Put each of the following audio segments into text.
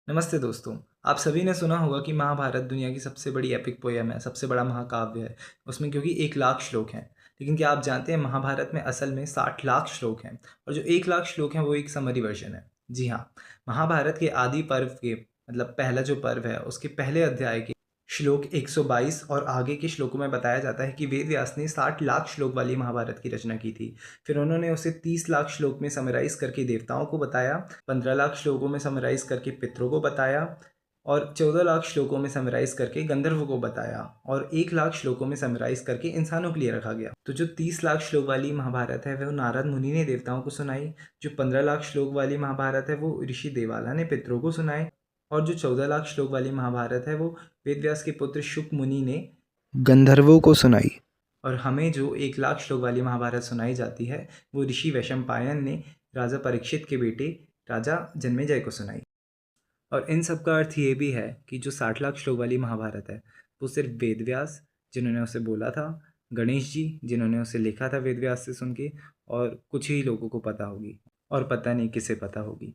नमस्ते दोस्तों। आप सभी ने सुना होगा कि महाभारत दुनिया की सबसे बड़ी एपिक पोयम है, सबसे बड़ा महाकाव्य है। उसमें क्योंकि 1 लाख श्लोक हैं। लेकिन क्या आप जानते हैं महाभारत में असल में 60 लाख श्लोक हैं और जो 1 लाख श्लोक हैं वो एक समरी वर्ज़न है। जी हाँ, महाभारत के आदि पर्व के मतलब पहला जो पर्व है उसके पहले अध्याय के श्लोक 122 और आगे के श्लोकों में बताया जाता है कि वेद व्यास ने 60 लाख श्लोक वाली महाभारत की रचना की थी। फिर उन्होंने उसे 30 लाख श्लोक में समराइज़ करके देवताओं को बताया, 15 लाख श्लोकों में समराइज़ करके पितरों को बताया और 14 लाख श्लोकों में समराइज़ करके गंधर्वों को बताया और 1 लाख श्लोकों में समराइज़ करके इंसानों के लिए रखा गया। तो जो 30 लाख श्लोक वाली महाभारत है वह नारद मुनि ने देवताओं को सुनाई, जो 15 लाख श्लोक वाली महाभारत है वो ऋषि देवाला ने पितरों को सुनाई और जो 14 लाख श्लोक वाली महाभारत है वो वेदव्यास के पुत्र शुक मुनि ने गंधर्वों को सुनाई। और हमें जो 1 लाख श्लोक वाली महाभारत सुनाई जाती है वो ऋषि वैशंपायन ने राजा परीक्षित के बेटे राजा जन्मेजय को सुनाई। और इन सब का अर्थ ये भी है कि जो 60 लाख श्लोक वाली महाभारत है वो सिर्फ वेदव्यास जिन्होंने उसे बोला था, गणेश जी जिन्होंने उसे लिखा था वेदव्यास से सुन के, और कुछ ही लोगों को पता होगी और पता नहीं किसे पता होगी।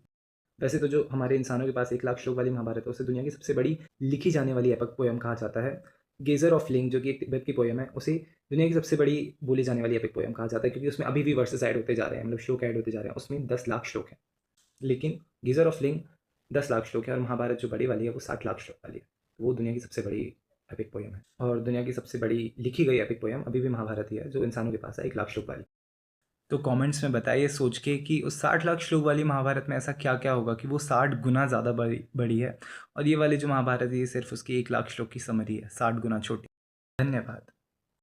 वैसे तो जो हमारे इंसानों के पास 1 लाख श्लोक वाली महाभारत है उसे दुनिया की सबसे बड़ी लिखी जाने वाली एपिक पोयम कहा जाता है। गेज़र ऑफ लिंग जो कि एक तिब्बत की पोयम है उसे दुनिया की सबसे बड़ी बोली जाने वाली एपिक पोयम कहा जाता है, क्योंकि उसमें अभी भी वर्सेस ऐड होते जा रहे हैं, मतलब श्लोक ऐड होते जा रहे हैं। उसमें 10 लाख श्लोक हैं, लेकिन गीज़र ऑफ लिंग 10 लाख श्लोक है और महाभारत जो बड़ी वाली है वो 60 लाख श्लोक वाली है। तो वो दुनिया की सबसे बड़ी एपिक पोयम है और दुनिया की सबसे बड़ी लिखी गई एपिक पोयम अभी भी महाभारत ही है जो इंसानों के पास है 1 लाख श्लोक वाली। तो कमेंट्स में बताइए सोच के कि उस 60 लाख श्लोक वाली महाभारत में ऐसा क्या क्या होगा कि वो 60 गुना ज़्यादा बड़ी बड़ी है और ये वाली जो महाभारत है ये सिर्फ उसकी 1 लाख श्लोक की समरी है, 60 गुना छोटी। धन्यवाद।